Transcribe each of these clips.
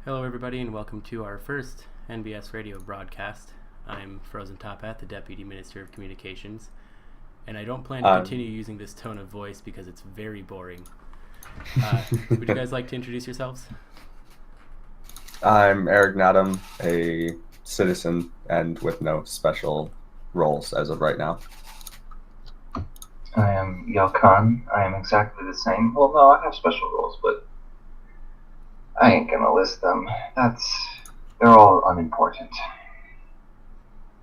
Hello, everybody, and welcome to our first NBS radio broadcast. I'm Frozentophat, the Deputy Minister of Communications, and I don't plan to continue using this tone of voice because it's very boring. Would you guys like to introduce yourselves? I'm Eric Nadam, a citizen and with no special roles as of right now. I am Yalkan. I am exactly the same. Well, no, I have special roles, but I ain't gonna list them. They're all unimportant.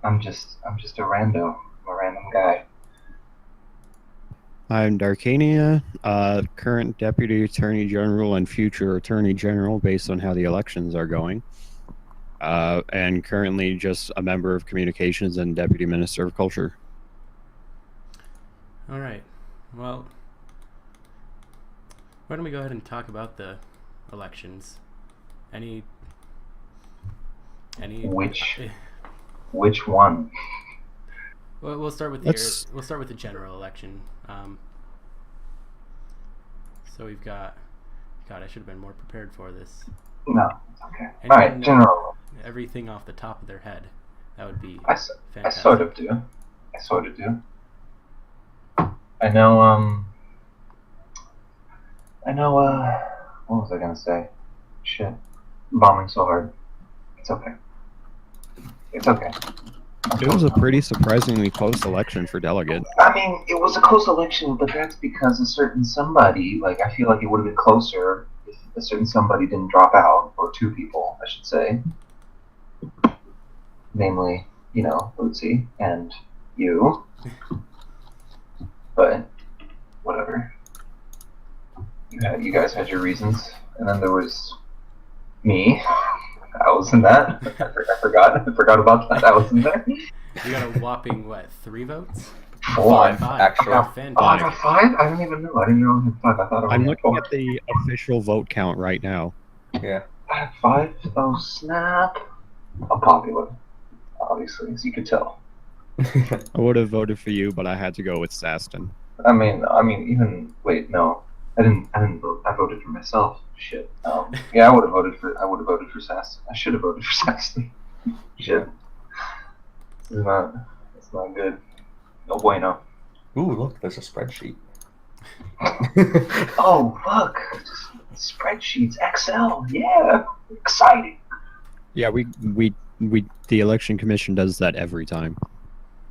I'm just a random guy. I'm Darcania, current Deputy Attorney General and future Attorney General based on how the elections are going. And currently just a member of Communications and Deputy Minister of Culture. All right. Well, why don't we go ahead and talk about the elections? Which one? Well, we'll start with we'll start with the general election. So we've got. God, I should have been more prepared for this. No, it's okay. All right, general. Everything off the top of their head. That would be fantastic. I sort of do. I know. What was I gonna say? Shit. I'm bombing so hard. It's okay. It was a pretty surprisingly close election for delegate. I mean, it was a close election, but that's because a certain somebody, I feel like it would have been closer if a certain somebody didn't drop out, or two people, I should say. Namely, Lucy and you. But, whatever. You guys had your reasons, and then there was me. I was in that. I forgot about that. I was in there. You got a whopping, 3 votes? 5, actually. Fantastic. Oh, I got 5? I didn't even know. I didn't know I had 5. I thought I I'm had looking 4. at the official vote count right now. Yeah. I had 5? Oh, snap. I'm popular, obviously, as you could tell. I would have voted for you, but I had to go with Saston. I mean, wait, no. I didn't vote. I voted for myself. Shit. Yeah, I would have voted for Saston. I should have voted for Saston. Shit. It's not good. No bueno. Ooh, look, there's a spreadsheet. Oh, look. Spreadsheets, Excel. Yeah. Exciting. Yeah, we the election commission does that every time.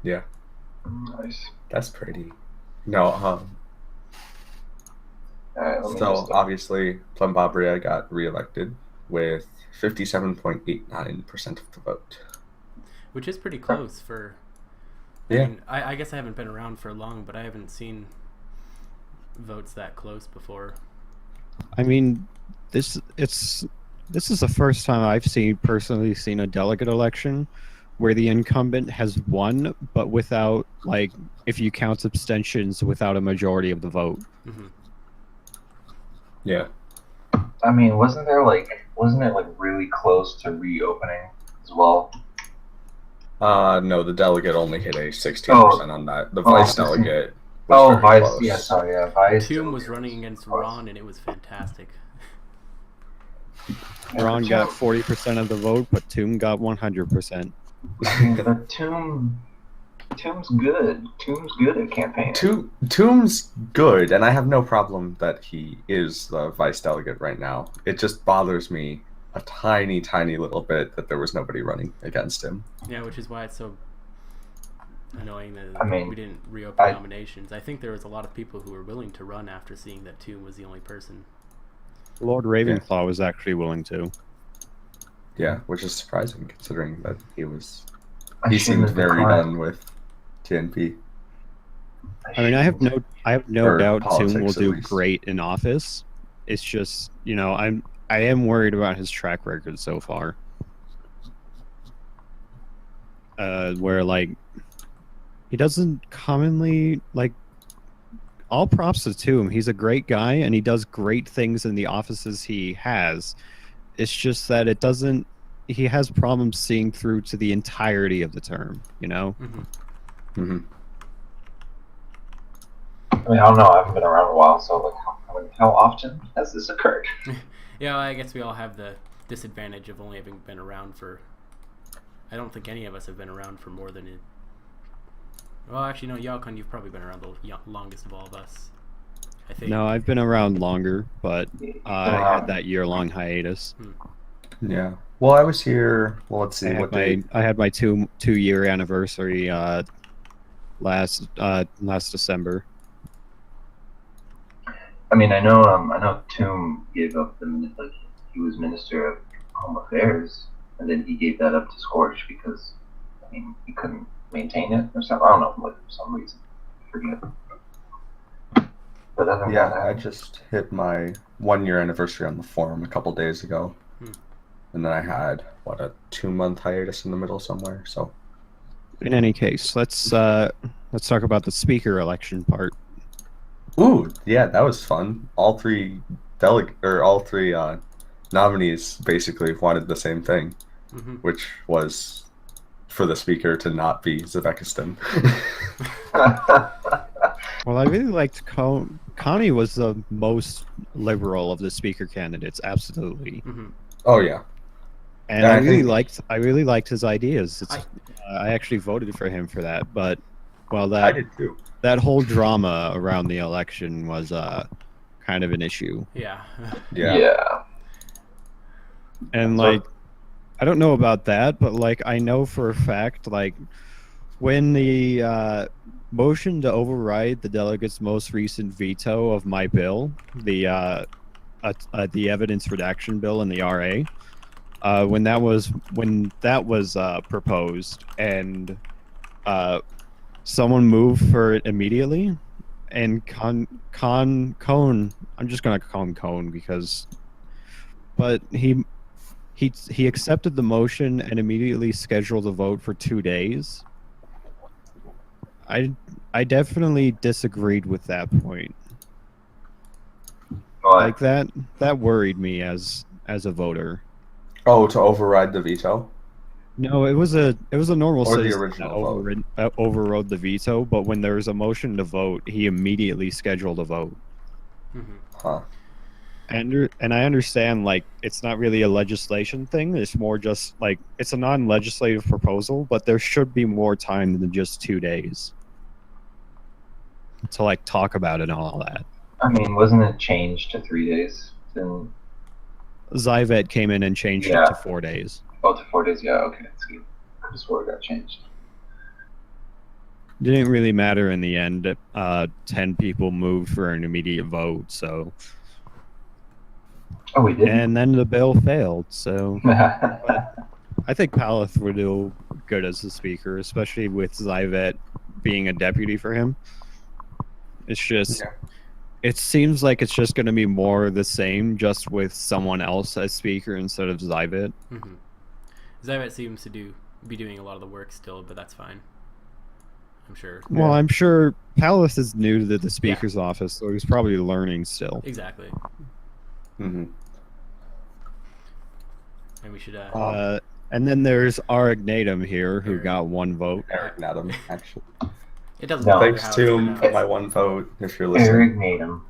Yeah. Nice. That's pretty. No, Alright, so obviously Plumbabria got reelected with 57.89% of the vote. Which is pretty close for... Yeah. I guess I haven't been around for long, but I haven't seen votes that close before. I mean, this is the first time I've personally seen a delegate election where the incumbent has won, but without, if you count abstentions, without a majority of the vote. Mm-hmm. Yeah. I mean, wasn't it really close to reopening as well? No, the delegate only hit a 16% on that. The vice delegate was very Vice. close. Yeah, sorry, yeah, Vice. Toom was running against Ron, and it was fantastic. Ron got 40% of the vote, but Toom got 100%. But Toom's good. Toom's good at campaigning. Toom's good, and I have no problem that he is the vice delegate right now. It just bothers me a tiny, tiny little bit that there was nobody running against him. Yeah, which is why it's so annoying that we didn't reopen nominations. I think there was a lot of people who were willing to run after seeing that Toom was the only person. Lord Ravenclaw was actually willing to. Yeah, which is surprising considering that he seemed very done with TNP. I mean, I have no doubt Toom will do least. great in office. It's just, I am worried about his track record so far. Where he doesn't commonly all props to Toom. He's a great guy and he does great things in the offices he has. It's just that he has problems seeing through to the entirety of the term, Mm-hmm. Mm-hmm. I mean, I don't know. I haven't been around a while, so how often has this occurred? Yeah, well, I guess we all have the disadvantage of only having been around for... I don't think any of us have been around for more than... Well, actually, no, Yalkan, you've probably been around the longest of all of us, I think. No, I've been around longer, but I had that year-long hiatus. Yeah. Well, I was here. Well, let's see. I had my two-year anniversary last December. I mean, I know Tomb gave up he was Minister of Home Affairs, and then he gave that up to Scorch because, I mean, he couldn't maintain it or something. I don't know, like, for some reason. I forget. But other than that, I just hit my 1-year anniversary on the forum a couple days ago. And then I had, a 2-month hiatus in the middle somewhere, so. In any case, let's talk about the speaker election part. Ooh, yeah, that was fun. All three nominees basically wanted the same thing, which was for the speaker to not be Uzbekistan. Well, I really liked Connie was the most liberal of the speaker candidates, absolutely. Oh yeah, and I really liked his ideas. I actually voted for him for that, but I did too. That whole drama around the election was kind of an issue. Yeah. Yeah. And like, I don't know about that, but like, I know for a fact, like, when the motion to override the delegate's most recent veto of my bill, the evidence redaction bill in the RA, when that was proposed and someone moved for it immediately, and Cone, I'm just gonna call him Cone but he accepted the motion and immediately scheduled a vote for 2 days. I definitely disagreed with that point. Like that worried me as a voter. Oh, to override the veto? No, it was a normal or citizen the original that overrode the veto, but when there was a motion to vote, he immediately scheduled a vote. Huh. And I understand, like, it's not really a legislation thing. It's more just like it's a non-legislative proposal, but there should be more time than just 2 days to like talk about it and all that. I mean, wasn't it changed to 3 days? Then Zyvet came in and changed it to 4 days. Oh, to 4 days, yeah, okay, that's good. I just swore it got changed. Didn't really matter in the end. 10 people moved for an immediate vote, so. Oh, we did. And then the bill failed, so. I think Paleth would do good as the speaker, especially with Zyvet being a deputy for him. It's just. It seems like it's just going to be more the same, just with someone else as speaker instead of Zyvet. Zyvet seems to be doing a lot of the work still, but that's fine. I'm sure. Well, I'm sure Paleth is new to the speaker's office, so he's probably learning still. Exactly. Mm-hmm. And we should. And then there's Arignatum here, who got 1 vote. Arignatum, actually. It doesn't matter. Thanks to my 1 vote, if you're listening. Arignatum.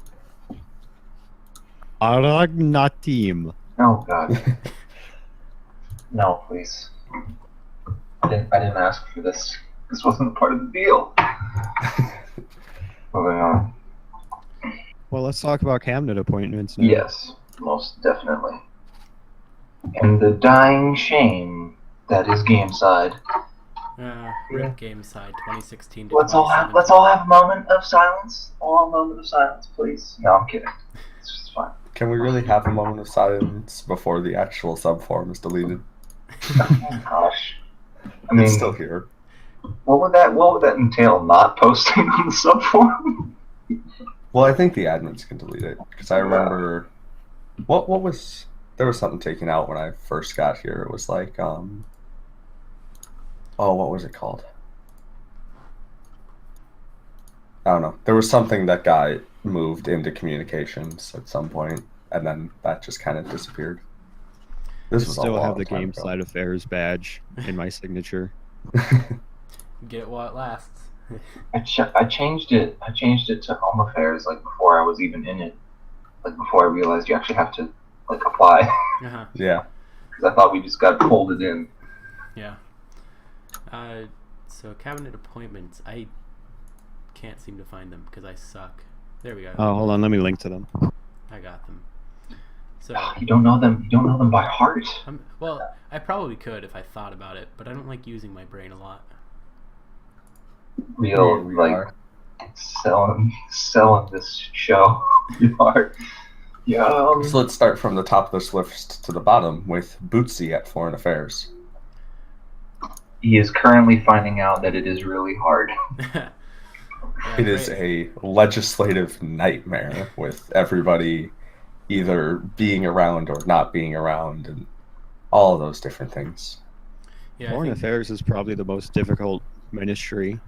Arignatim. Oh God. No, please. I didn't ask for this. This wasn't part of the deal. Moving on. Well, let's talk about cabinet appointments now. Yes, most definitely. And the dying shame that is Gameside. Rip Gameside 2016 to Let's all have a moment of silence. All a moment of silence, please. No, I'm kidding. It's just fine. Can we really have a moment of silence before the actual subform is deleted? Oh, gosh. I mean, it's still here. What would that entail? Not posting on the subform? Well, I think the admins can delete it because I remember what was there was something taken out when I first got here. It was like what was it called? I don't know. There was something that got moved into communications at some point, and then that just kind of disappeared. This was still have the Gameside Affairs badge in my signature. Get it while it lasts. I changed it. I changed it to Home Affairs like before I was even in it. Like before I realized you actually have to like apply. Yeah. because I thought we just got folded in. Yeah. So cabinet appointments, I can't seem to find them because I suck. There we go. Oh, hold on, let me link to them. I got them. So You don't know them. You don't know them by heart. well, I probably could if I thought about it, but I don't like using my brain a lot. Real We like are. selling this show. You are. Yeah. So let's start from the top of this list to the bottom with Bootsy at Foreign Affairs. He is currently finding out that it is really hard. Yeah, It is a legislative nightmare with everybody either being around or not being around and all of those different things. Yeah, Foreign Affairs is probably the most difficult ministry.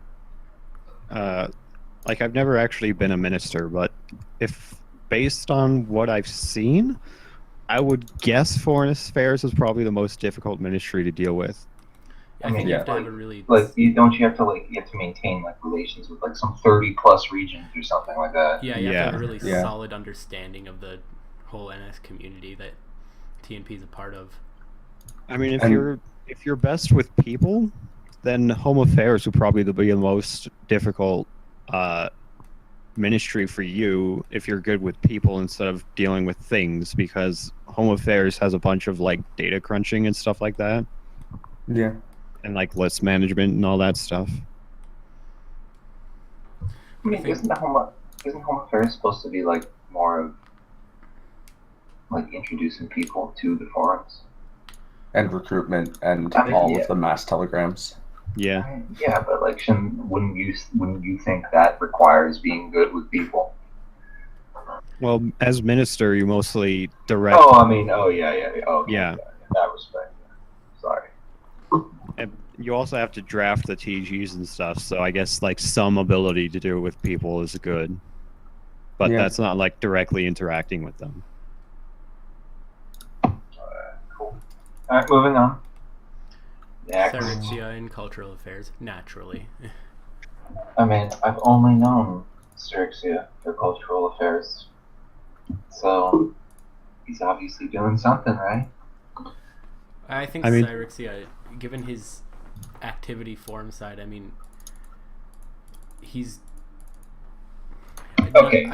Like, I've never actually been a minister, but if based on what I've seen, I would guess Foreign Affairs is probably the most difficult ministry to deal with. I think you have to have a really you have to maintain like relations with like some 30+ regions or something like that. you have to have a really Yeah. solid understanding of the whole NS community that TNP is a part of. I mean, if you're best with people, then Home Affairs would probably be the most difficult ministry for you if you're good with people instead of dealing with things, because Home Affairs has a bunch of like data crunching and stuff like that, Yeah. and like list management and all that stuff. I mean, isn't Home Affairs supposed to be like more of like introducing people to the forums? And recruitment and I mean, all yeah. of the mass telegrams. Yeah. Yeah, but like, wouldn't you think that requires being good with people? Well, as minister, you mostly direct. Oh, I mean, yeah. Okay, Yeah. In that respect, yeah. Sorry. And you also have to draft the TGs and stuff, so I guess like some ability to do it with people is good, but Yeah. that's not like directly interacting with them. Cool. All right, moving on. Next. Cyrixia in cultural affairs, naturally. I mean, I've only known Cyrixia for cultural affairs, so he's obviously doing something, right? I think Cyrixia, given his activity forum side, I mean, he's... Okay,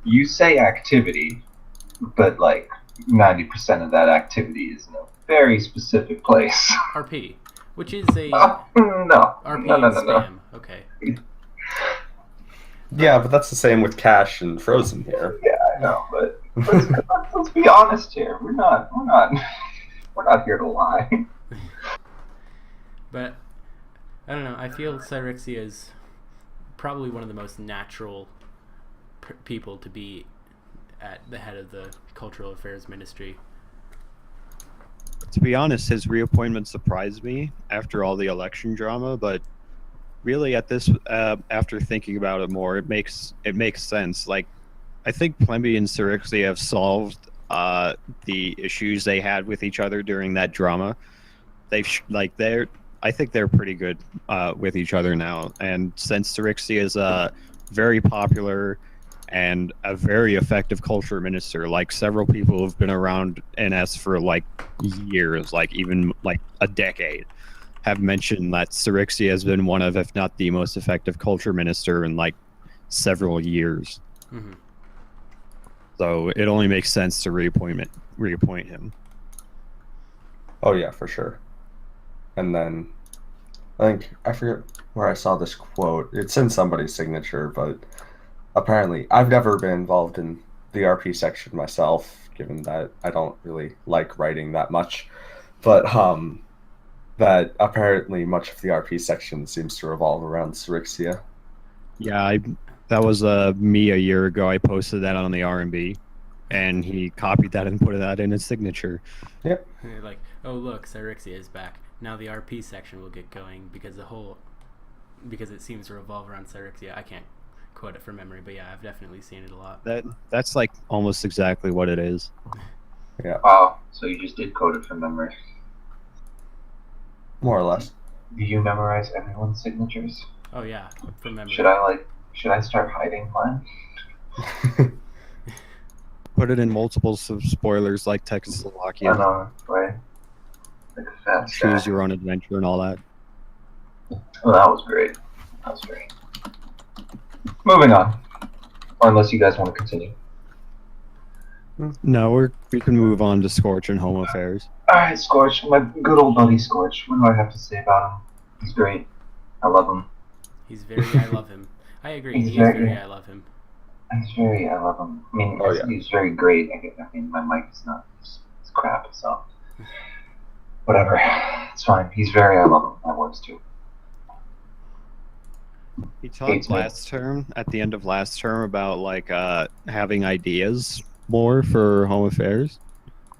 you say activity, but like 90% of that activity is in a very specific place. RP, which is a... No. RP No. and spam, okay. Yeah, but that's the same with Cash and Frozen here. Yeah, I know, but let's be honest here. We're not here to lie. But, I don't know, I feel Cyrixia is probably one of the most natural people to be at the head of the Cultural Affairs Ministry. To be honest, his reappointment surprised me after all the election drama, but really at this, after thinking about it more, it makes sense. Like, I think Plemby and Cyrixia have solved the issues they had with each other during that drama. I think they're pretty good with each other now, and since Cyrixia is very popular and a very effective culture minister, like several people who've been around NS for like years, like even like a decade, have mentioned that Cyrixia has been one of, if not the most effective culture minister in like several years. Mm-hmm. So it only makes sense to reappoint him. Oh yeah, for sure. And then I forget where I saw this quote. It's in somebody's signature, but apparently I've never been involved in the RP section myself, given that I don't really like writing that much. But that apparently much of the RP section seems to revolve around Cyrixia. Yeah, that was me a year ago. I posted that on the R&B, and he copied that and put that in his signature. Yep. Like, oh look, Cyrixia is back. Now the RP section will get going because it seems to revolve around Cyrixia. I can't quote it from memory, but yeah, I've definitely seen it a lot. That's like almost exactly what it is. Yeah. Wow, so you just did code it from memory. More or less. Do you memorize everyone's signatures? Oh yeah, from memory. Should I start hiding mine? put it in multiples of spoilers like I Czechoslovakia. know, right? Like a fat Choose stack. your own adventure and all that. Well, that was great. That was great. Moving on. Or unless you guys want to continue. No, we can move on to Scorch and Home Affairs. Alright, Scorch. My good old buddy Scorch. What do I have to say about him? He's great. I love him. He's very, I love him. I agree. He's He is very- very, I love him. I love him. I mean, Oh, yeah. he's very great. I mean, my mic is not, it's crap, so. Whatever. It's fine. He's very, I love him. That works too. He talked Hates me. last term, at the end of last term, about like having ideas more for Home Affairs.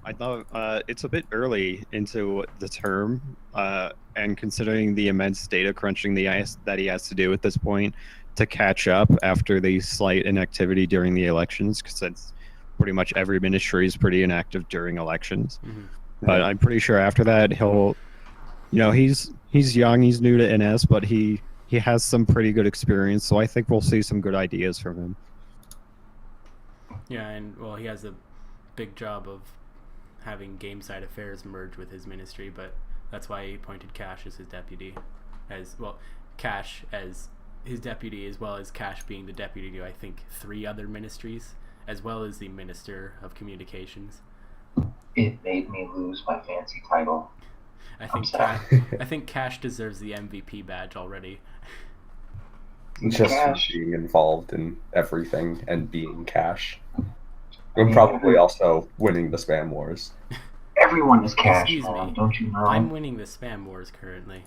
I thought it's a bit early into the term, and considering the immense data crunching that he has to do at this point to catch up after the slight inactivity during the elections, because it's pretty much every ministry is pretty inactive during elections. Mm-hmm. But I'm pretty sure after that he'll, he's young, he's new to NS, but he has some pretty good experience, so I think we'll see some good ideas from him. Yeah, and well, he has a big job of having game side affairs merge with his ministry, but that's why he appointed Cash as his deputy, Cash as his deputy, as well as Cash being the deputy to I think 3 other ministries, as well as the Minister of Communications. It made me lose my fancy title. I I'm think sad. I think Cash deserves the MVP badge already. Just Cash. for being involved in everything and being Cash. I And mean, probably also winning the spam wars. Everyone is Cash, Excuse man. me. Don't you know? I'm winning the spam wars currently.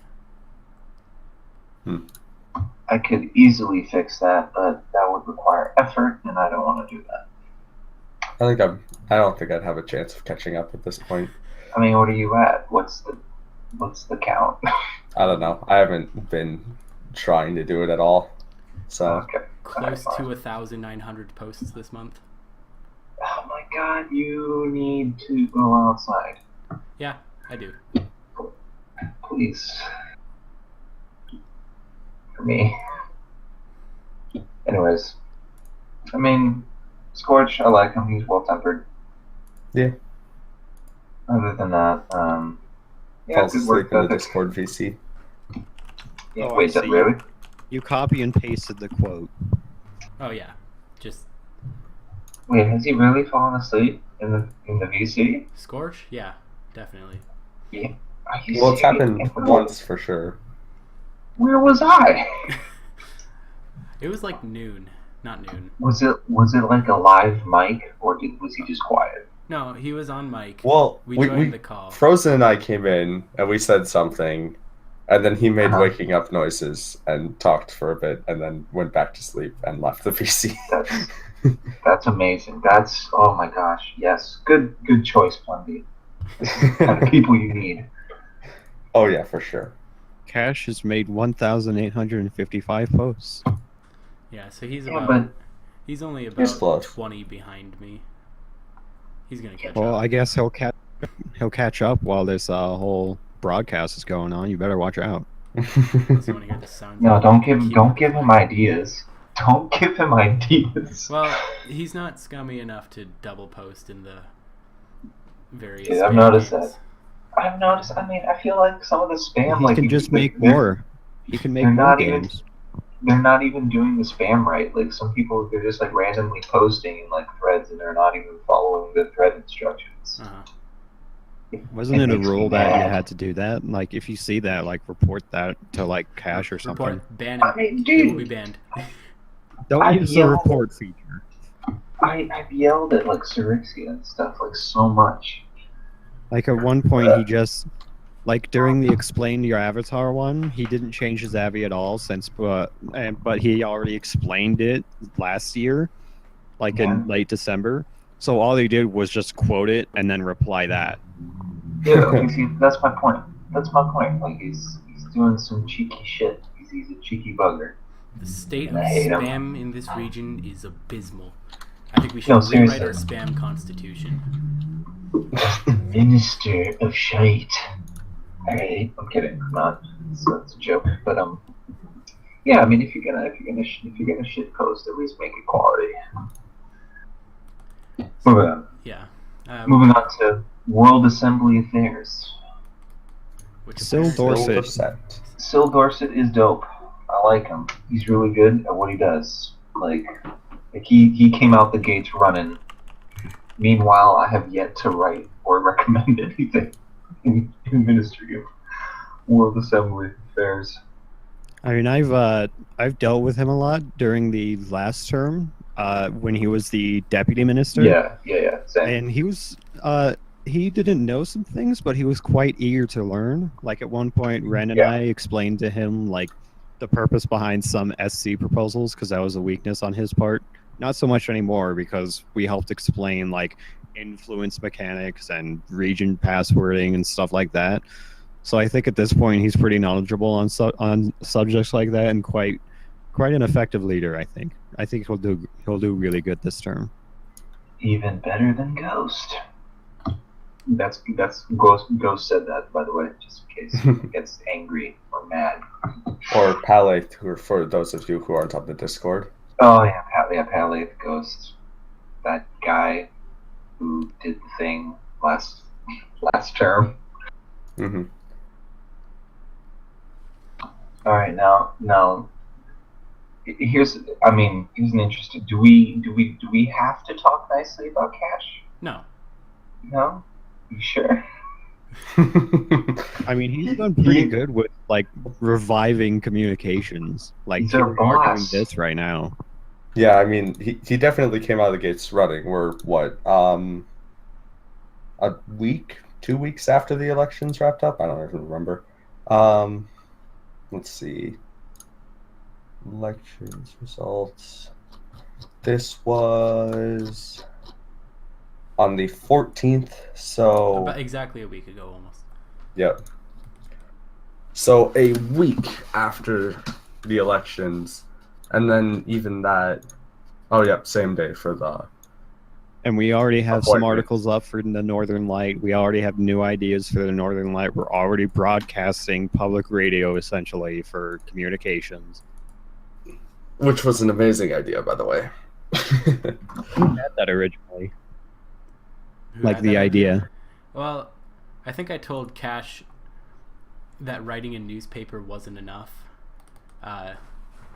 I could easily fix that, but that would require effort, and I don't want to do that. I don't think I'd have a chance of catching up at this point. I mean, what are you at? What's the count? I don't know. I haven't been trying to do it at all. So Okay. Close Alright, to fine. 1,900 posts this month. Oh my god, you need to go outside. Yeah, I do. Please. For me. Anyways. I mean, Scorch, I like him. He's well-tempered. Yeah. Other than that, yeah, falls good work asleep in the ethic. Discord VC. Yeah, Oh, I wait, that see. really? You copy and pasted the quote. Oh yeah, just Wait, has he really fallen asleep in the VC? Scorch? Yeah, definitely. Yeah. Are you Well, it's serious? happened once for sure. Where was I? It was like noon, not noon. Was it like a live mic, or was he just quiet? No, he was on mic. Well, we we joined the call. Frozen and I came in and we said something, and then he made Uh-huh. waking up noises and talked for a bit, and then went back to sleep and left the VC. That's amazing. That's, oh my gosh, yes, good choice, Plenty. Kind of people you need. Oh yeah, for sure. Cash has made 1,855 posts. Yeah, so he's Yeah, about. but He's only He's about close. 20 behind me. He's gonna catch Well, up. I guess he'll catch up while this whole broadcast is going on. You better watch out. Unless you want to hear the sound. no, don't give him ideas. Don't give him ideas. Well, he's not scummy enough to double post in the various. Yeah, I've spam noticed games. that. I've noticed. I mean, I feel like some of the spam, He like can just make they're- more. He can make they're more not even- games. They're not even doing the spam right. Like some people, they're just like randomly posting in like threads, and they're not even following the thread instructions. Uh-huh. Wasn't it a makes me rule that you mad. had to do that? Like, if you see that, like, report that to like Cash or something. Report, ban I it. mean, It will be dude, banned. Don't I use the yelled- report feature. I've yelled at like Surixia and stuff like so much. Like at one point, he just, like during the explain your avatar one, he didn't change his avi at all but he already explained it last year, like Yeah. in late December. So all he did was just quote it and then reply that. Yeah, you see, that's my point. That's my point. Like he's doing some cheeky shit. He's a cheeky bugger. The state of I hate him. spam in this region is abysmal. I think we should No, rewrite seriously. our spam constitution. The minister of shite. Alright, I'm kidding. I'm not. It's a joke. But yeah. I mean, if you're gonna shit post, at least make it quality. Moving on. Yeah. Moving on to World Assembly Affairs. Which Syl apparently- Dorset. Syl Dorset is dope. I like him. He's really good at what he does. Like he came out the gates running. Meanwhile, I have yet to write or recommend anything in Ministry of World Assembly Affairs. I mean, I've dealt with him a lot during the last term, when he was the deputy minister. Yeah. Same. And he didn't know some things, but he was quite eager to learn. Like at one point, Ren and I explained to him like the purpose behind some SC proposals because that was a weakness on his part. Not so much anymore because we helped explain like influence mechanics and region passwording and stuff like that. So I think at this point he's pretty knowledgeable on subjects like that and quite an effective leader. I think he'll do really good this term. Even better than Ghost. That's Ghost said that, by the way, just in case he gets angry or mad. Or Palette, for those of you who aren't on the Discord. Oh yeah, Palette, Ghost. That guy who did the thing last term. Mm-hmm. All right, now. Here's an interesting. Do we have to talk nicely about Cash? No. No. You sure? I mean, he's done pretty good with like reviving communications. Like He's our people are doing boss. this right now. Yeah, I mean, he definitely came out of the gates running. We're a week, 2 weeks after the elections wrapped up? I don't even remember. Let's see. Elections results. This was on the 14th, so... About exactly a week ago, almost. Yep. So a week after the elections, and then even that... Oh, yep, same day for the... And we already have some appointment. articles up for the Northern Light. We already have new ideas for the Northern Light. We're already broadcasting public radio, essentially, for communications. Which was an amazing idea, by the way. Who had that originally? Who Like had the that idea. Well, I think I told Cash that writing a newspaper wasn't enough.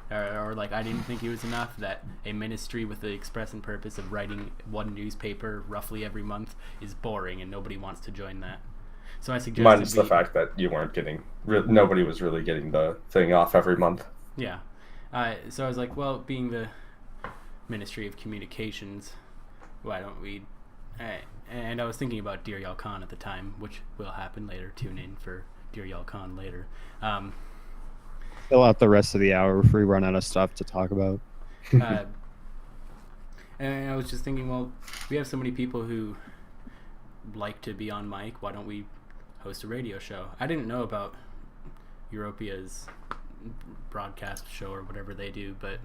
Or like I didn't think it was enough, that a ministry with the express and purpose of writing one newspaper roughly every month is boring and nobody wants to join that. So I suggested Minus the fact that you weren't getting... nobody was really getting the thing off every month. Yeah. So I was like, well, being the Ministry of Communications, why don't we... and I was thinking about Dear Yalkan at the time, which will happen later. Tune in for Dear Yalkan later. Fill out the rest of the hour before we run out of stuff to talk about. And I was just thinking, well, we have so many people who like to be on mic. Why don't we host a radio show? I didn't know about Europea's broadcast show or whatever they do, but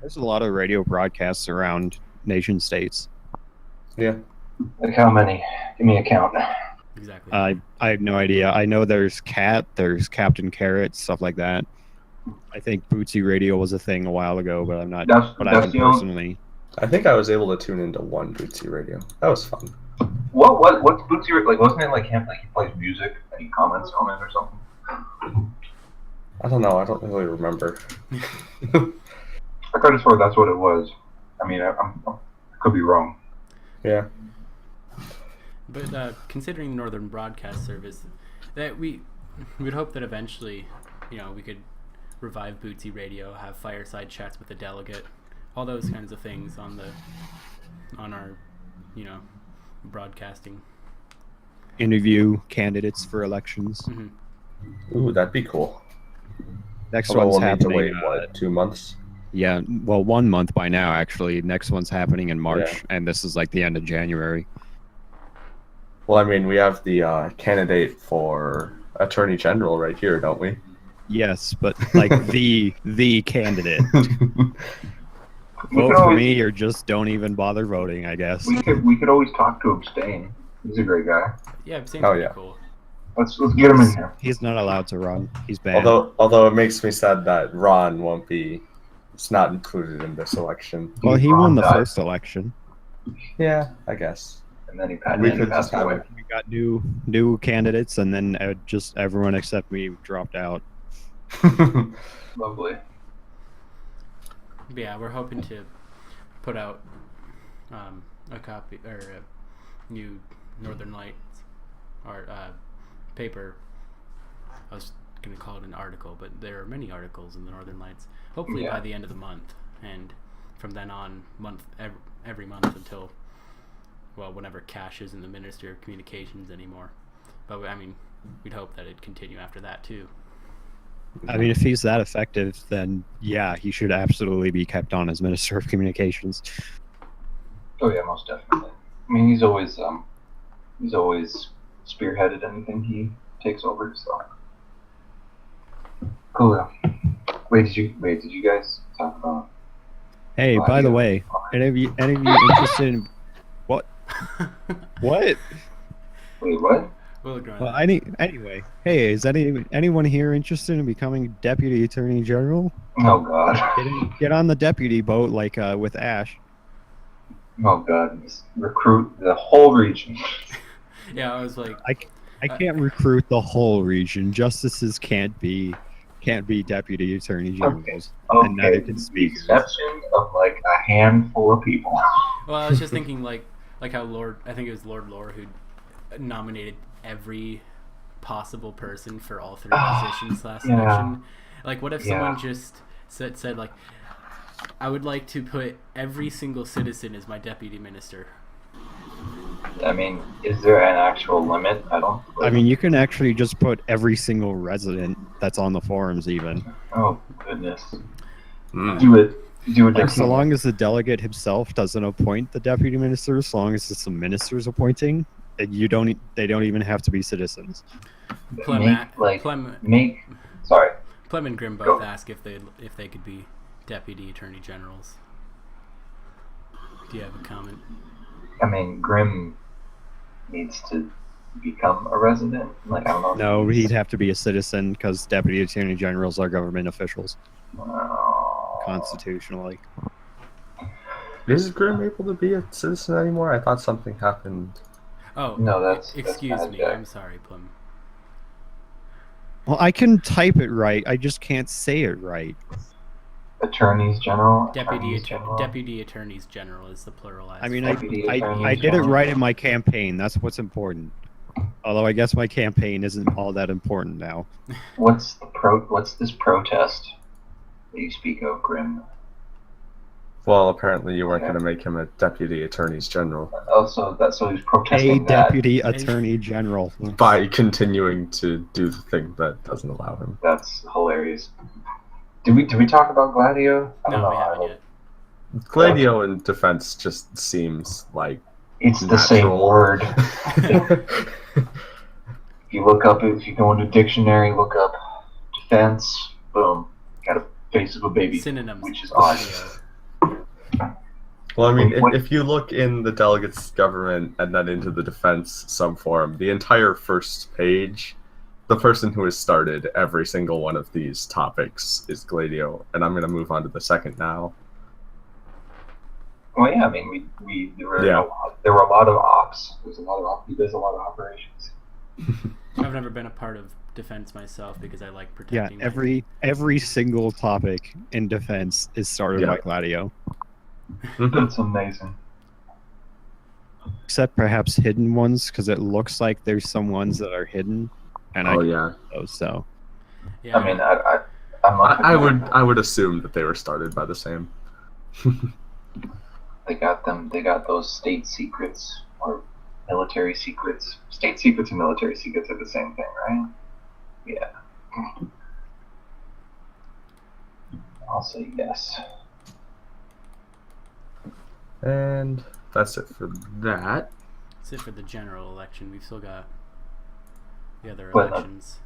There's a lot of radio broadcasts around nation states. Yeah. Like how many? Give me a count. exactly. I have no idea. I know there's there's Captain Carrot, stuff like that. I think Bootsy Radio was a thing a while ago, but I'm not. But I haven't personally. I think I was able to tune into one Bootsy Radio. That was fun. What's Bootsy like? Wasn't it like him? Like he plays music and he comments on it or something? I don't know. I don't really remember. I could have sworn that's what it was. I mean, I could be wrong. Yeah. But considering the Northern Broadcast Service, that we'd hope that eventually, we could revive Bootsy Radio, have fireside chats with the delegate, all those kinds of things on our, broadcasting. Interview candidates for elections. Mm-hmm. Ooh, that'd be cool. Next Although one's we'll need to happening. wait, 2 months? Yeah, well, 1 month by now, actually. Next one's happening in March, Yeah. and this is like the end of January. Well, I mean, we have the candidate for Attorney General right here, don't we? Yes, but like the candidate. We Vote could for always, me or just don't even bother voting, I guess. we could always talk to Abstain. He's a great guy. Yeah, it seems Oh, pretty yeah. cool. Let's get him in here. He's not allowed to run. He's banned. Although it makes me sad that Ron won't be... It's not included in this election. Well, he won the Ron died. first election. Yeah, I guess. And then he We could passed just have away. it. We got new candidates, and then just everyone except me dropped out. Lovely. But yeah, we're hoping to put out a copy or a new Northern Lights art paper. I was going to call it an article, but there are many articles in the Northern Lights. Hopefully by the end of the month, and from then on, every month until, well, whenever Cash isn't the Minister of Communications anymore. But I mean, we'd hope that it'd continue after that too. I mean, if he's that effective, then yeah, he should absolutely be kept on as Minister of Communications. Oh yeah, most definitely. I mean, he's always spearheaded anything he takes over. So cool. Wait, did you guys talk about? Hey, by the way, any of you interested in what? What? Wait, what? Well, anyway, hey, is anyone here interested in becoming Deputy Attorney General? Oh God. Get on the deputy boat, like with Ash. Oh God, just recruit the whole region. Yeah, I was like, I can't recruit the whole region. Justices can't be deputy attorney generals, and neither can the speakers. exception of like a handful of people. well, I was just thinking like how I think it was Lord Lore who nominated every possible person for all three positions last election. Like, what if someone just said like, I would like to put every single citizen as my deputy minister. I mean, is there an actual limit? I mean, you can actually just put every single resident that's on the forums, even. Oh goodness. Do it. Like, so long as the delegate himself doesn't appoint the deputy minister, as long as it's the ministers appointing, they don't even have to be citizens. Plem and Grim both ask if they could be deputy attorney generals. Do you have a comment? I mean, Grim needs to become a resident. Like, I don't know. No, he'd have to be a citizen because deputy attorney generals are government officials. Constitutionally. Is Grim able to be a citizen anymore? I thought something happened. Oh, no, excuse that's me. I'm sorry, Plum. Well, I can type it right. I just can't say it right. Attorneys General. Deputy Attorneys General is the pluralized. I mean, I did it right in my campaign. That's what's important. Although I guess my campaign isn't all that important now. What's this protest that you speak of, Grim? Well, apparently you weren't going to make him a deputy attorneys general. So he's protesting deputy attorney general by continuing to do the thing that doesn't allow him. That's hilarious. Did we talk about Gladio? No, we haven't yet. Gladio in defense just seems like it's natural. The same word. If you go into dictionary, look up defense, boom, got a face of a baby. Synonyms, which is odd. Well, I mean, if you look in the delegates' government and then into the defense subforum, the entire first page, the person who has started every single one of these topics is Gladio, and I'm going to move on to the second now. Well, yeah, I mean, there were a lot of ops. He does a lot of operations. I've never been a part of defense myself because I like protecting. Yeah, every single topic in defense is started by Gladio. That's amazing. Except perhaps hidden ones, because it looks like there's some ones that are hidden, and those. So, yeah, I mean, I would assume that they were started by the same. They got those state secrets or military secrets. State secrets and military secrets are the same thing, right? Yeah. I'll say yes. And that's it for that. That's it for the general election. We've still got the other elections.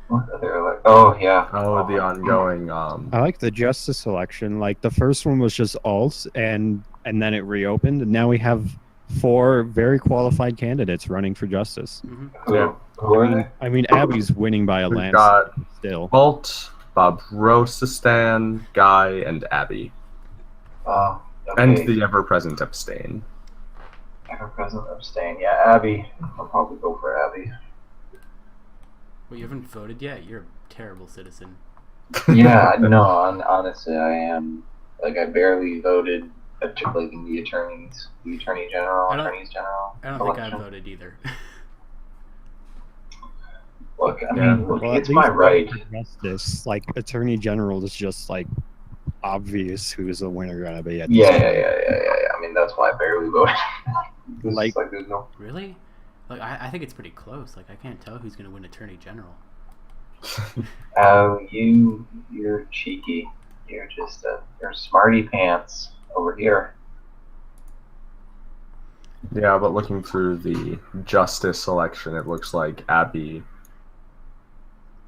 What other Oh, yeah. Oh, the ongoing. I like the justice election. Like, the first one was just alts, and then it reopened, and now we have 4 very qualified candidates running for justice. Mm-hmm. Yeah. I mean, Abby's winning by a We've landslide got still. Bolt, Bob Rosistan, Guy, and Abby. And Okay. the ever-present abstain. Ever-present abstain. Yeah, Abby. I'll probably go for Abby. Well, you haven't voted yet? You're a terrible citizen. Yeah, no, honestly, I am. Like, I barely voted, like, in the attorneys general I don't think election. I've voted either. Look, I Yeah. mean, look, Well, it's my right. Justice, like Attorney General, is just like obvious who's the winner gonna be. At this Yeah. point. I mean, that's why I barely voted. Like- there's no. Really? Like, I think it's pretty close. Like, I can't tell who's going to win Attorney General. Oh, you're cheeky. You're just you're smarty pants over here. Yeah, but looking through the justice selection, it looks like Abby,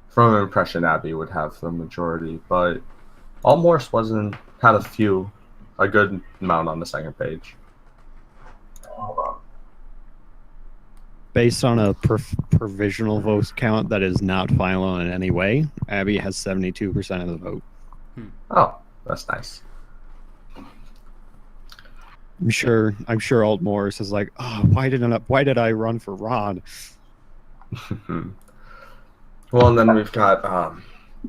from impression, Abby would have the majority, but Allmorse had a good amount on the second page. Hold on. Based on a provisional vote count that is not final in any way, Abby has 72% of the vote. Oh, that's nice. I'm sure Alt Morris is like, oh, why did I run for Ron? Well, and then we've got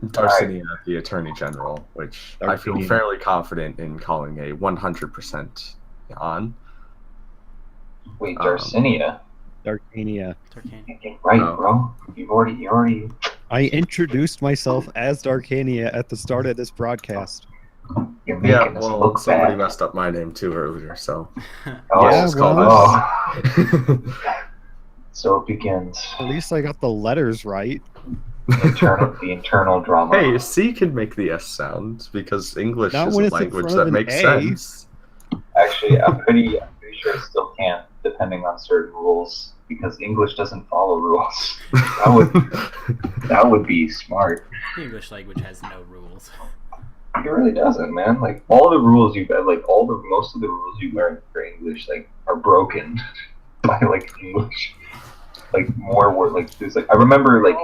Darcania, the Attorney General, which I feel Darcania. fairly confident in calling a 100% on. Wait, Darcania. Darcania. Get right, Oh. bro. You already. I introduced myself as Darcania at the start of this broadcast. You're making Yeah, us well, look somebody bad. messed up my name too earlier, so Oh, Yeah, let's just call well- this. So it begins. At least I got the letters right. The internal drama. Hey, C can make the S sound because English Not is when a it's in language front of that an makes A. sense. Actually, I'm pretty sure it still can, depending on certain rules, because English doesn't follow rules. That would be smart. The English language has no rules. It really doesn't, man. Like most of the rules you learn for English, like, are broken by like English. Like more word, like there's like I remember like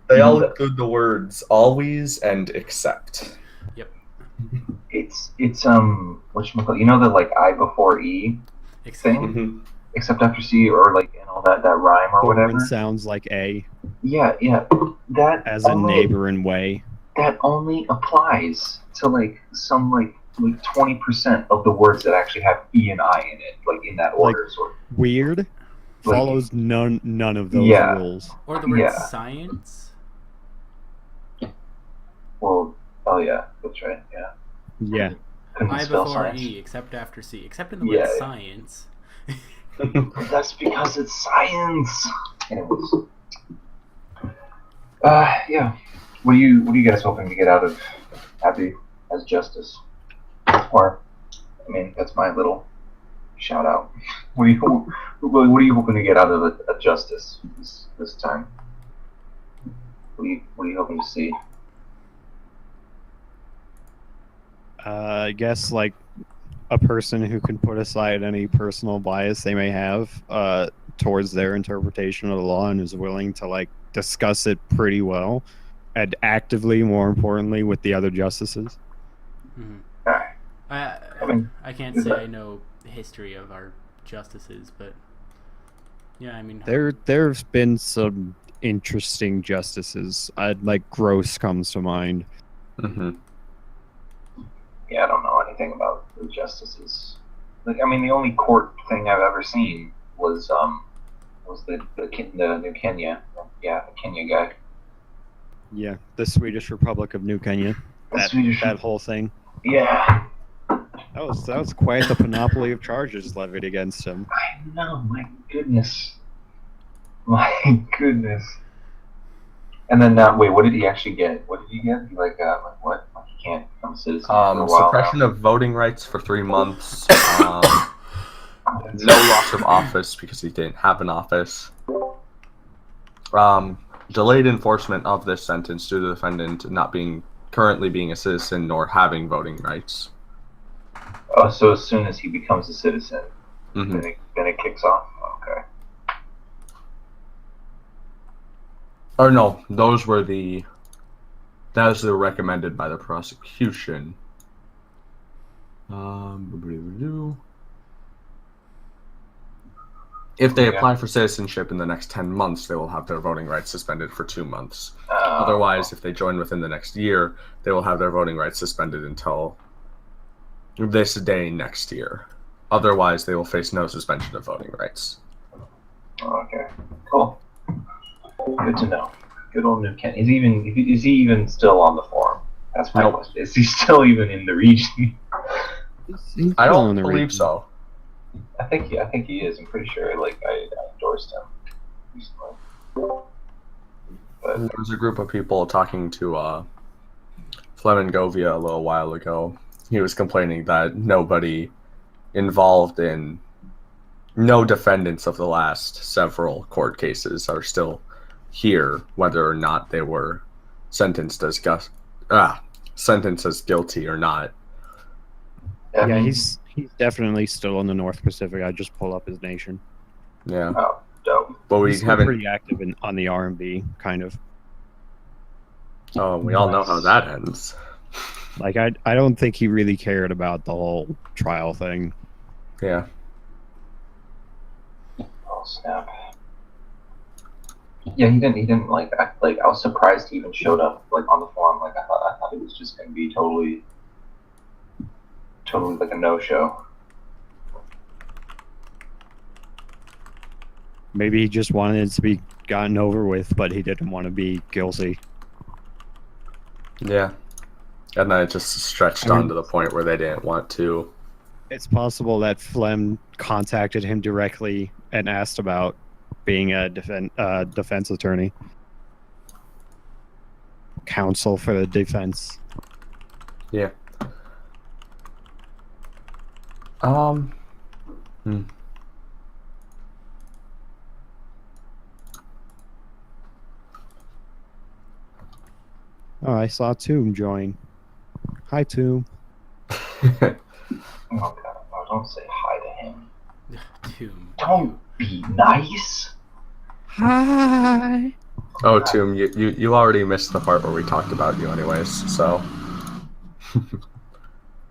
They all include the words always and except. Yep. it's whatchamacallit, you know, the like I before E Except, thing, except after C, or like, you know, that rhyme or Foreign whatever. sounds like A, Yeah, that as in neighbor and way. that only applies to like some like 20% of the words that actually have E and I in it, like in that order. Sort of. Weird. Like, Follows none of those Yeah. rules. or the word Yeah. science. Well, oh yeah, that's right. Yeah. Yeah. Couldn't I spell before science. E, except after C. Except in the word Yeah. science. That's because it's science. Anyways. Yeah. What are you guys hoping to get out of Abby as justice? Or, I mean, that's my little shout out. What are you hoping to get out of a justice this time? What are you hoping to see? I guess like a person who can put aside any personal bias they may have towards their interpretation of the law and is willing to like discuss it pretty well and actively, more importantly, with the other justices. Mm-hmm. Alright. I can't say I know the history of our justices, but yeah, I mean, There's been some interesting justices. Like Gross comes to mind. Mm-hmm. Yeah, I don't know anything about the justices. Like, I mean, the only court thing I've ever seen was the New Kenya. Yeah, the Kenya guy. Yeah, the Swedish Republic of New Kenya. That whole thing. Yeah. That was quite the panoply of charges levied against him. I know, my goodness. My goodness. And then, wait, what did he actually get? What did he get? He what? Like, he can't become a citizen for a while Suppression now. of voting rights for 3 months. No loss of office because he didn't have an office. Delayed enforcement of this sentence due to the defendant not currently being a citizen nor having voting rights. Oh, so as soon as he becomes a citizen, Mm-hmm. then it kicks off? Okay. Or no, those were recommended by the prosecution. If they apply for citizenship in the next 10 months, they will have their voting rights suspended for 2 months. Otherwise, if they join within the next year, they will have their voting rights suspended until this day next year. Otherwise, they will face no suspension of voting rights. Okay, cool. Good to know. Good old New Kent. Is he even still on the forum? That's my question. Is he still even in the region? I don't believe so. I think he is. I'm pretty sure. Like I endorsed him recently. But There was a group of people talking to Flemingovia a little while ago. He was complaining that nobody involved in no defendants of the last several court cases are still here, whether or not they were sentenced as guilty or not. Yeah, he's definitely still in the North Pacific. I just pull up his nation. Yeah. Oh, dope. But we He's haven't. pretty active on the R&B, kind of. Oh, we all know how that ends. Like, I don't think he really cared about the whole trial thing. Yeah. Oh snap. Yeah, he didn't like act like I was surprised he even showed up like on the forum. Like I thought it was just gonna be totally like a no-show. Maybe he just wanted it to be gotten over with, but he didn't want to be guilty. Yeah. And then it just stretched on to the point where they didn't want to. It's possible that Flem contacted him directly and asked about being a defense attorney. Counsel for the defense. Yeah. Oh, I saw Tomb join. Hi, Tomb. Oh god, no, don't say hi to him. Tomb. Don't be nice. Hi. Oh, Tomb, you already missed the part where we talked about you anyways, so.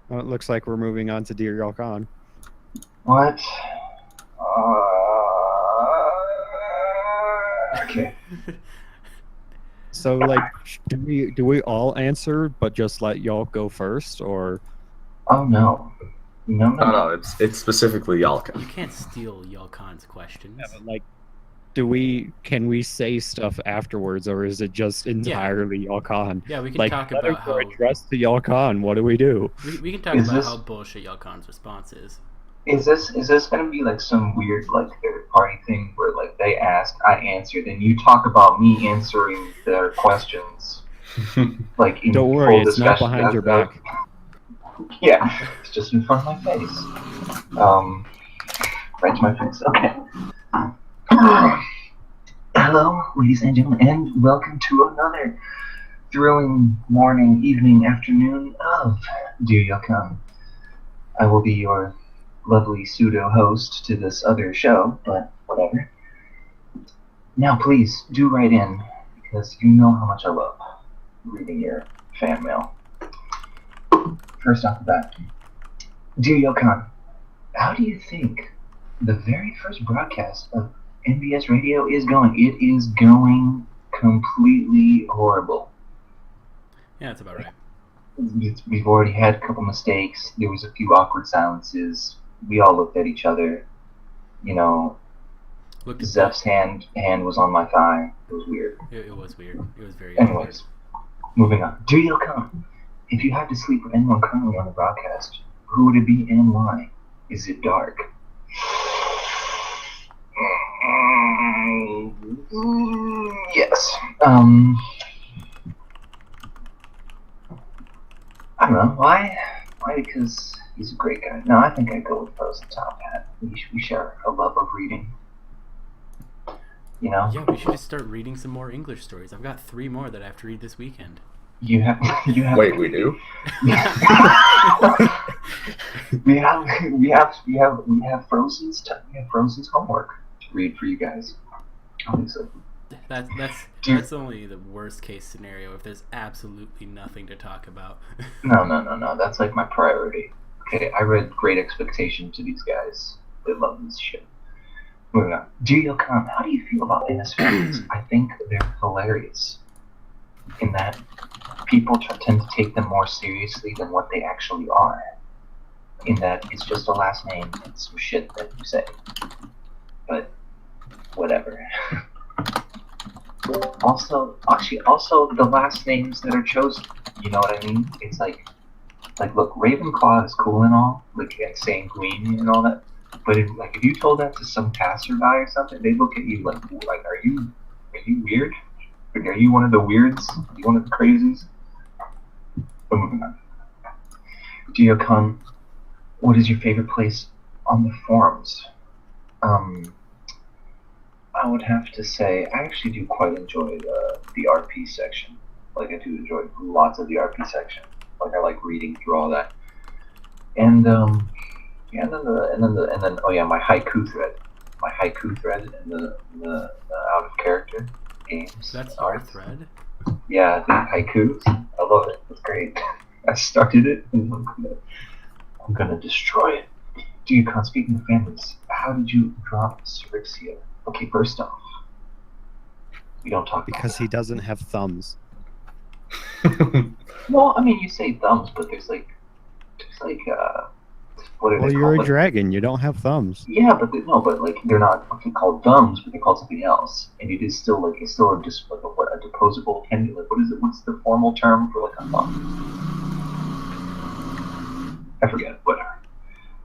Well, it looks like we're moving on to Dear Yalkan. What? Okay. So, like, do we all answer, but just let y'all go first, or? Oh no. No, it's specifically Yalkan. You can't steal Yalkan's questions. Yeah, but, like, can we say stuff afterwards, or is it just entirely Yalkan? Yeah, we can like, talk about how address to Yalkan. What do we do? We can talk about how bullshit Yalkan's response is. Is this gonna be like some weird like third party thing where like they ask, I answer, then you talk about me answering their questions? Like in Don't worry, full it's not discussion behind your back. Yeah, it's just in front of my face. Right to my face. Okay. Hello, ladies and gentlemen, and welcome to another thrilling morning, evening, afternoon of Dear Yalkan. I will be your lovely pseudo-host to this other show, but whatever. Now, please, do write in, because you know how much I love reading your fan mail. First off the bat, Dear Yalkan, how do you think the very first broadcast of NBS Radio is going? It is going completely horrible. Yeah, that's about right. We've already had a couple mistakes. There was a few awkward silences. We all looked at each other. You know, Zeph's hand was on my thigh. It was weird. It was weird. It was very Anyways, moving on. Dear Yalkan, if you had to sleep with anyone currently on the broadcast, who would it be and why? Is it dark? Yes. I don't know. Why? Why? Because he's a great guy. No, I think I'd go with Frozentophat. We share a love of reading. You know? Yeah, we should just start reading some more English stories. I've got 3 more that I have to read this weekend. You have. Wait, we do? we have Frozen's homework to read for you guys. Obviously. That's only the worst case scenario if there's absolutely nothing to talk about. No. That's like my priority. Okay, I read Great Expectation to these guys. They love this shit. Moving on. Yalkan, how do you feel about NSFs? I think they're hilarious in that people tend to take them more seriously than what they actually are. In that it's just a last name and some shit that you say. But whatever. Also the last names that are chosen. You know what I mean? It's like look, Ravenclaw is cool and all, like and sanguine and all that. But if you told that to some passerby or something, they look at you like are you weird? Like, are you one of the weirds? Are you one of the crazies? But moving on. Yalkan, what is your favorite place on the forums? I would have to say I actually do quite enjoy the RP section. Like I do enjoy lots of the RP section. Like I like reading through all that. And yeah, and then oh yeah, my haiku thread. My haiku thread in the out of character games. That's your thread? Yeah, the haikus. I love it. It's great. I started it and I'm gonna destroy it. Yalkan, speaking of families, how did you drop Syrixia? Okay, first off, we don't talk Because he doesn't have thumbs. Well, I mean, you say thumbs, but there's like what are Well, they you're called? a dragon. You don't have thumbs. Yeah, but they're not called thumbs, but they're called something else, and it is still it's still a deposable appendage. Like, what is it? What's the formal term for like a thumb? I forget. Whatever.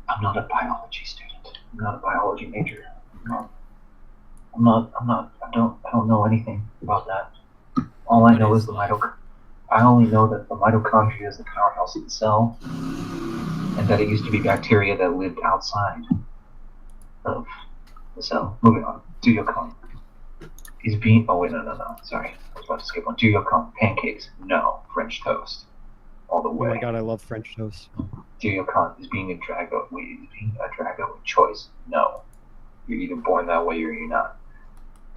I'm not a biology student. I'm not a biology major. I don't know anything about that. All I know is I only know that the mitochondria is the powerhouse of the cell, and that it used to be bacteria that lived outside of the cell. Moving on. Yalkan is being. Oh wait, no. Sorry, I was about to skip one. Yalkan, pancakes? No. French toast, all the Oh way. my god, I love French toast. Yalkan is being a Drago. Wait, is being a Drago a choice? No. You're either born that way or you're not.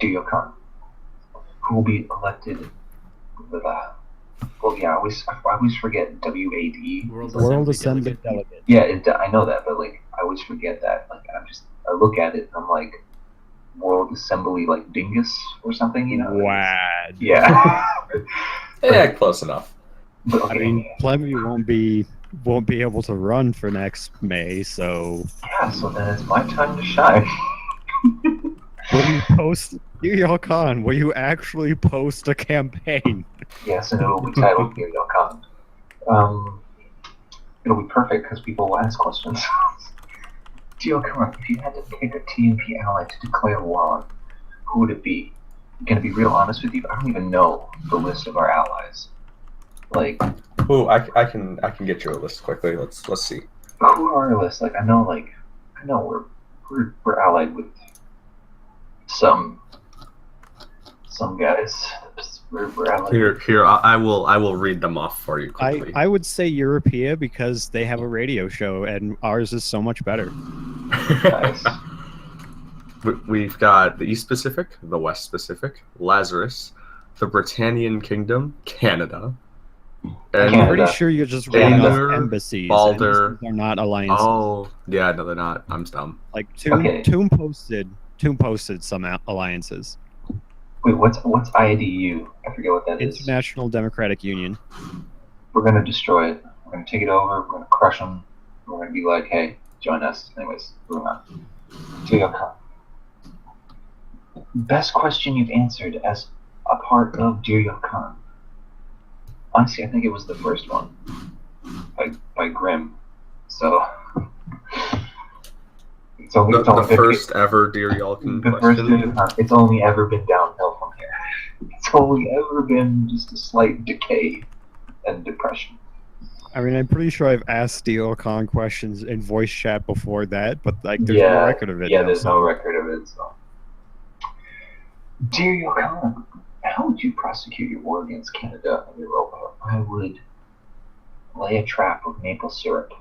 Yalkan, who will be elected with a... Well, yeah, I always forget WAD. World Assembly Delegate. Yeah, I know that, but like I always forget that. Like I look at it and I'm like, World Assembly like dingus or something, you know? Wad. Yeah. Yeah, close enough. But, okay. I mean, Plummy won't be able to run for next May, so Yeah, so then it's my time to shine. will you post Yalkan? Will you actually post a campaign? Yes, and it'll be titled Yalkan. It'll be perfect because people will ask questions. Yalkan, if you had to pick a TMP ally to declare war on, who would it be? I'm gonna be real honest with you, I don't even know the list of our allies. Like, Ooh, I can get you a list quickly. Let's see. who are our lists? Like, I know we're allied with some guys. We're allied. Here, I will read them off for you quickly. I would say Europea because they have a radio show and ours is so much better. Nice. We've got the East Pacific, the West Pacific, Lazarus, the Britannian Kingdom, Canada. And I'm pretty sure you're just reading off embassies. Balder. Embassies are not alliances. Oh, yeah, no, they're not. I'm dumb. Like Tomb posted some alliances. Wait, what's IDU? I forget what that is. International Democratic Union. We're gonna destroy it. We're gonna take it over. We're gonna crush them. We're gonna be like, hey, join us. Anyways, moving on. Yalkan. Best question you've answered as a part of Yalkan. Honestly, I think it was the first one by Grimm. So it's only The first ever Dear Yalkan question. It's only ever been downhill from here. It's only ever been just a slight decay and depression. I mean, I'm pretty sure I've asked Yalkan questions in voice chat before that, but like, there's Yeah, no record of it. Yeah, now, there's so- no record of it. So, Dear Yalkan, how would you prosecute your war against Canada and Europa? I would lay a trap of maple syrup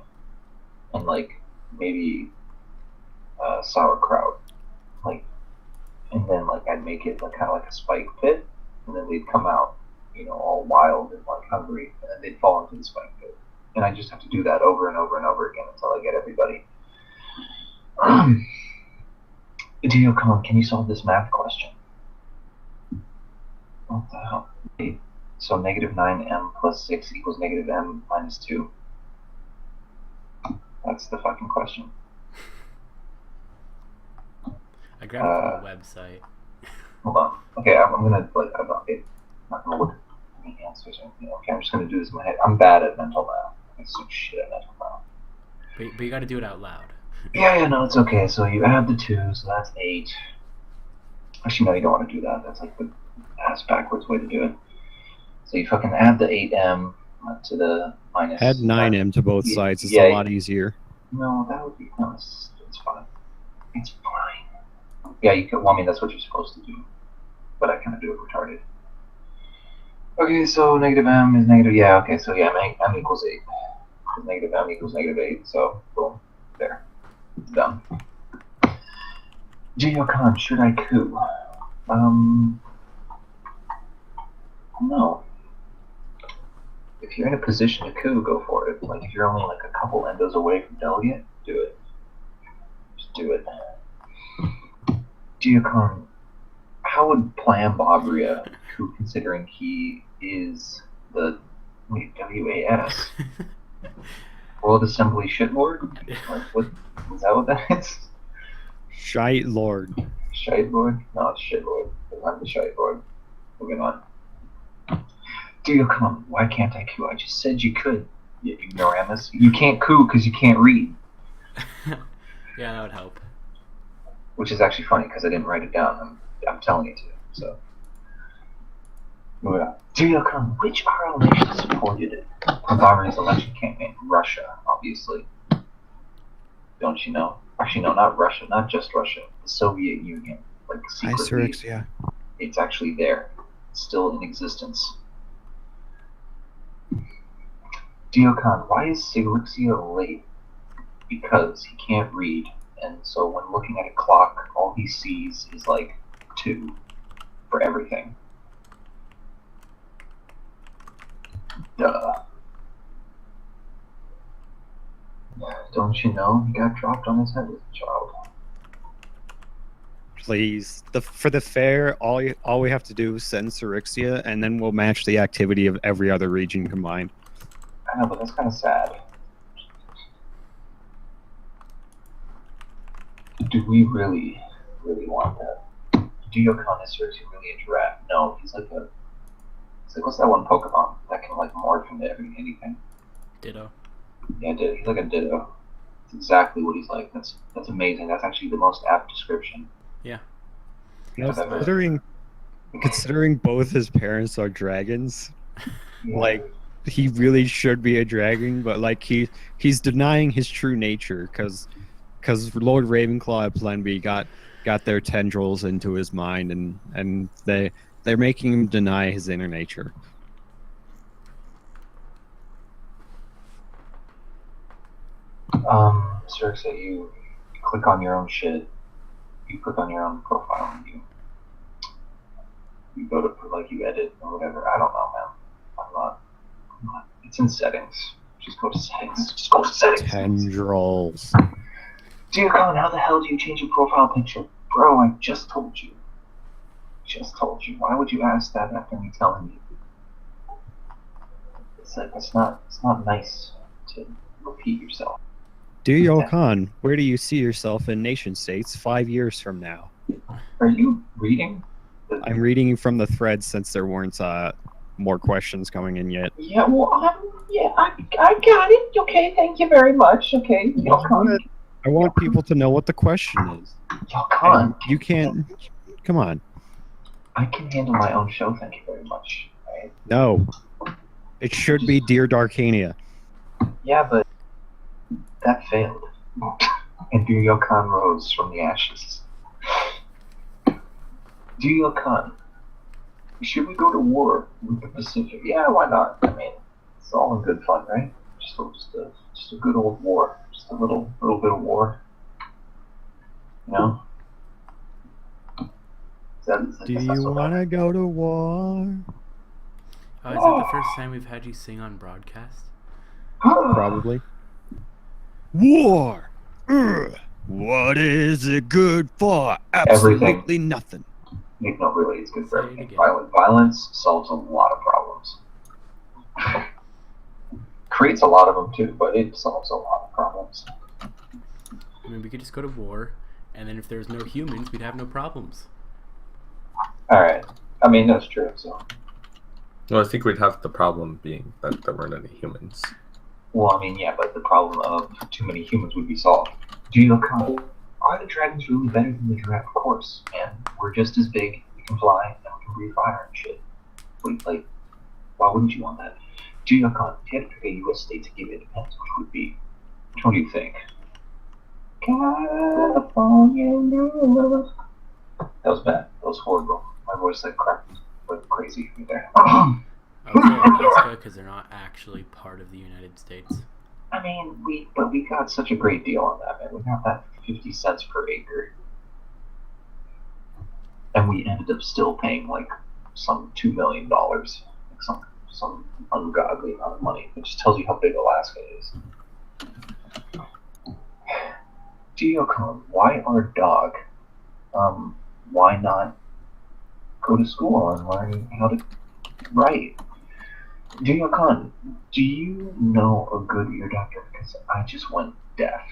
and like maybe sauerkraut, like, and then like I'd make it like kind of like a spike pit, and then they'd come out, all wild and like hungry, and then they'd fall into the spike pit, and I just have to do that over and over and over again until I get everybody. Yalkan, can you solve this math question? What the hell? So negative 9m plus 6 equals negative m minus 2. That's the fucking question. I grabbed it from the website. Hold on. Okay, I'm gonna I'm not gonna look at any answers or anything. Okay, I'm just gonna do this in my head. I'm bad at mental math. I'm so shit at mental math. But you got to do it out loud. Yeah, no, it's okay. So you add the 2, so that's 8. Actually, no, you don't want to do that. That's like the ass backwards way to do it. So you fucking add the 8m to the minus. Add 9m to both sides. It's a lot easier. No, that would be nice. It's fine. It's fine. Yeah, you could. Well, I mean, that's what you're supposed to do. But I kind of do it retarded. Okay, so negative m is negative. Yeah, okay, so yeah, m equals 8. Negative m equals negative 8. So, boom. There. It's done. Yalkan, should I coup? No. If you're in a position to coup, go for it. Like, if you're only like a couple endos away from delegate, do it. Just do it. Yalkan, how would Plan Bobria coup, considering he is the WAS? World Assembly Shitlord? Like, what? Is that what that is? Shite Lord. Shite Lord? No, it's Shitlord. I'm the Shite Lord. Moving on. Yalkan, why can't I coup? I just said you could, you ignoramus. You can't coup because you can't read. Yeah, that would help. Which is actually funny because I didn't write it down. I'm telling you to. So, moving on. Yalkan, which RL nation supported Obama's election campaign? Russia, obviously. Don't you know? Actually, no, not Russia. Not just Russia. The Soviet Union. Like, secretly. Yeah. It's actually there. It's still in existence. Yalkan, why is Siglixia late? Because he can't read, and so when looking at a clock, all he sees is like 2 for everything. Duh. Don't you know he got dropped on his head as a child? Please, for the fair, all we have to do is send Sirixia, and then we'll match the activity of every other region combined. I know, but that's kind of sad. Do we really want that? Do Yalkan and Sirixia really interact? No, he's like what's that one Pokemon that can like morph into anything? Ditto. Yeah, he's like a Ditto. That's exactly what he's like. That's amazing. That's actually the most apt description. Yeah. Considering both his parents are dragons, Yeah. like he really should be a dragon, but like he's denying his true nature because Lord Ravenclaw and Plan B got their tendrils into his mind and they're making him deny his inner nature. Sirixia, you click on your own shit. You click on your own profile and you go to like you edit or whatever. I don't know, man. I'm not. It's in settings. Just go to settings. Just go to settings. Tendrils. Yalkan, how the hell do you change your profile picture? Bro, I just told you. Why would you ask that after me telling you? It's like it's not nice to repeat yourself. Yalkan, where do you see yourself in nation states 5 years from now? Are you reading? I'm reading from the thread since there weren't more questions coming in yet. Yeah, well, I got it. Okay, thank you very much. Okay, Yalkan. I want people to know what the question is. Yalkan. You can't. Come on. I can handle my own show, thank you very much. Right? No. It should be Dear Darcania. Yeah, but that failed. And Yalkan rose from the ashes. Yalkan, should we go to war with the Pacific? Yeah, why not? I mean, it's all in good fun, right? Just a good old war. Just a little bit of war. You know? Do you want to go to war? Oh, is that the first time we've had you sing on broadcast? probably. War! Ugh. What is it good for? Absolutely Everything. nothing. No, really, it's good for Say it everything. again. Violence solves a lot of problems. Creates a lot of them too, but it solves a lot of problems. I mean, we could just go to war, and then if there's no humans, we'd have no problems. Alright. I mean, that's true, so. Well, I think we'd have the problem being that there weren't any humans. Well, I mean, yeah, but the problem of too many humans would be solved. Do you know, are the dragons really better than the giraffe? Of course. And we're just as big, we can fly, and we can breathe fire and shit. Like, why wouldn't you want that? Do you know, if you had to pick a U.S. state to give independence, which would be, which one do you think? California love. That was bad. That was horrible. My voice like cracked like crazy right there. I would say Alaska because they're not actually part of the United States. I mean, we got such a great deal on that, man. We got that 50 cents per acre. And we ended up still paying like some $2 million. Like some ungodly amount of money. It just tells you how big Alaska is. Geocon, why our dog? Why not go to school and learn how to write? Geocon, do you know a good ear doctor? Because I just went deaf.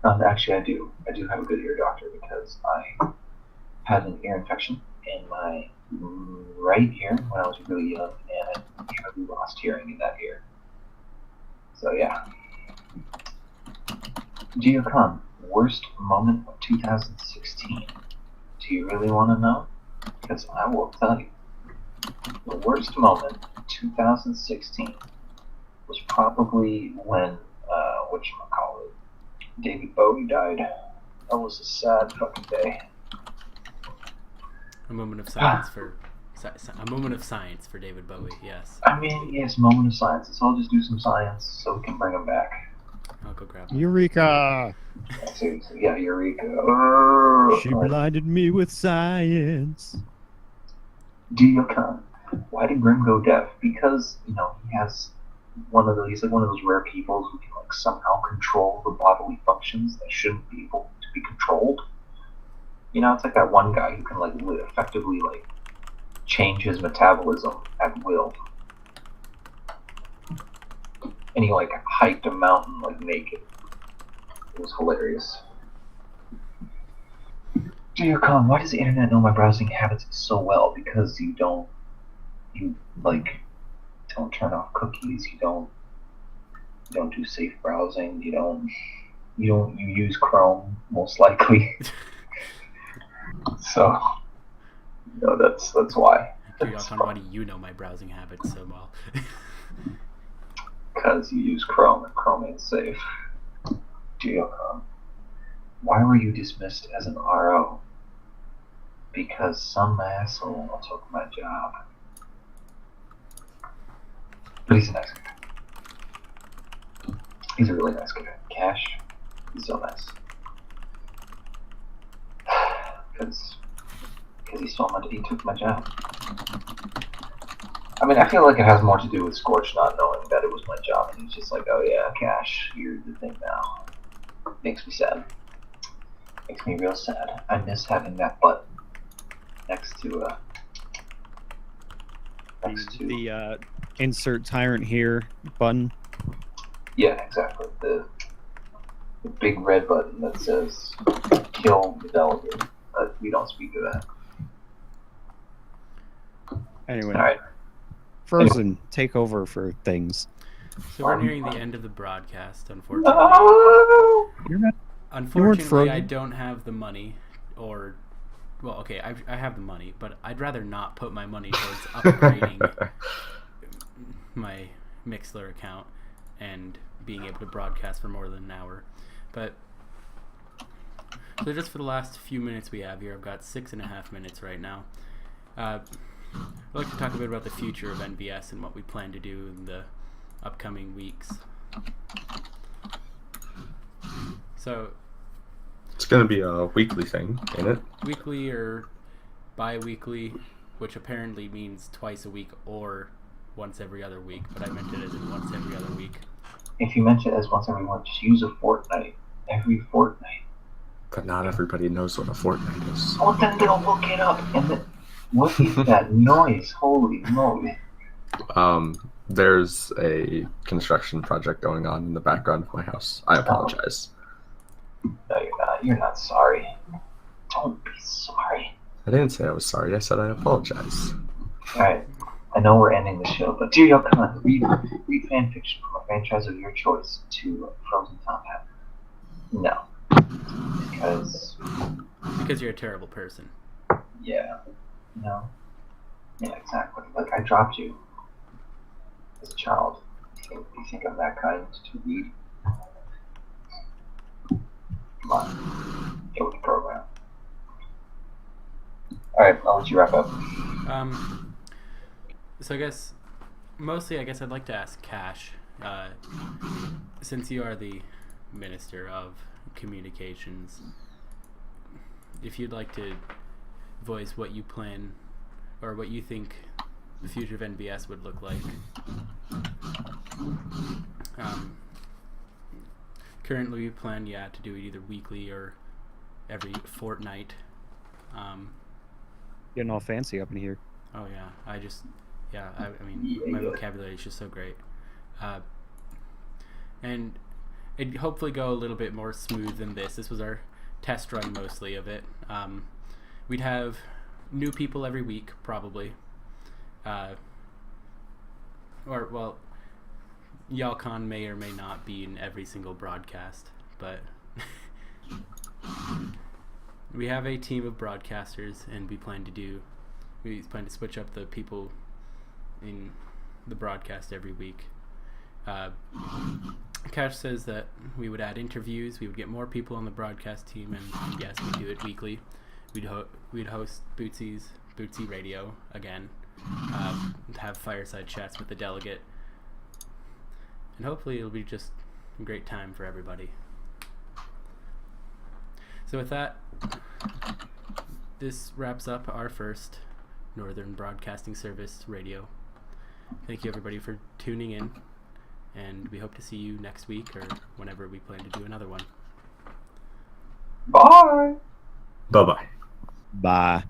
Actually, I do. I do have a good ear doctor because I had an ear infection in my right ear when I was really young, and I nearly lost hearing in that ear. So yeah. Geocon, worst moment of 2016. Do you really want to know? Because I will tell you. The worst moment of 2016 was probably when, whatchamacallit, David Bowie died. That was a sad fucking day. A moment of silence for David Bowie. Yes. I mean, yes, moment of silence. Let's all just do some science so we can bring him back. I'll go grab him. Eureka! Yeah, seriously, yeah, Eureka. She blinded me with science. Geocon, why did Grim go deaf? Because, he has he's like one of those rare people who can like somehow control the bodily functions that shouldn't be able to be controlled. It's like that one guy who can like effectively like change his metabolism at will. And he like hiked a mountain like naked. It was hilarious. Geocon, why does the internet know my browsing habits so well? Because you don't turn off cookies, you don't do safe browsing, you use Chrome most likely. So that's why. Yalkan, why do you know my browsing habits so well? Because you use Chrome and Chrome ain't safe. Geocon, why were you dismissed as an RO? Because some asshole took my job. But he's a nice guy. He's a really nice guy. Cash, he's so nice. Because he took my job. I mean, I feel like it has more to do with Scorch not knowing that it was my job, and he's just like, oh yeah, Cash, you're the thing now. Makes me sad. Makes me real sad. I miss having that button next to the insert tyrant here button. Yeah, exactly. The big red button that says kill the delegate. But we don't speak to that. Anyway. Alright. Frozen, take over for things. So we're nearing the end of the broadcast, unfortunately. No! Unfortunately, I don't have the money, well, okay, I have the money, but I'd rather not put my money towards upgrading my Mixler account and being able to broadcast for more than an hour. But so just for the last few minutes we have here, I've got 6.5 minutes right now. I'd like to talk a bit about the future of NVS and what we plan to do in the upcoming weeks. So it's going to be a weekly thing, ain't it? Weekly or bi-weekly, which apparently means twice a week or once every other week, but I meant it as in once every other week. if you mention it as once every month, just use a fortnight. Every fortnight. But not everybody knows what a fortnight is. Oh, then they'll look it up. And then, what is that noise? Holy moly. There's a construction project going on in the background of my house. I apologize. No, you're not. You're not sorry. Don't be sorry. I didn't say I was sorry. I said I apologize. Alright. I know we're ending the show, but dear Yalkan, read fan fiction from a franchise of your choice to Frozentophat. No. Because you're a terrible person. Yeah. No. Yeah, exactly. Like, I dropped you as a child. You think I'm that kind to read? Come on. Get with the program. Alright, I'll let you wrap up. So I guess I'd like to ask Cash, since you are the Minister of Communications, if you'd like to voice what you plan or what you think the future of NBS would look like. Currently we plan to do it either weekly or every fortnight. Getting all fancy up in here. Oh yeah, I mean, my vocabulary is just so great. And it'd hopefully go a little bit more smooth than this. This was our test run mostly of it. We'd have new people every week, probably. Yalkan may or may not be in every single broadcast, but we have a team of broadcasters, and we plan to switch up the people in the broadcast every week. Cash says that we would add interviews, we would get more people on the broadcast team, and yes, we'd do it weekly. We'd host Bootsy Radio again, have fireside chats with the delegate, and hopefully it'll be just a great time for everybody. So with that, this wraps up our first Northern Broadcasting Service radio. Thank you everybody for tuning in, and we hope to see you next week or whenever we plan to do another one. Bye! Bye-bye. Bye.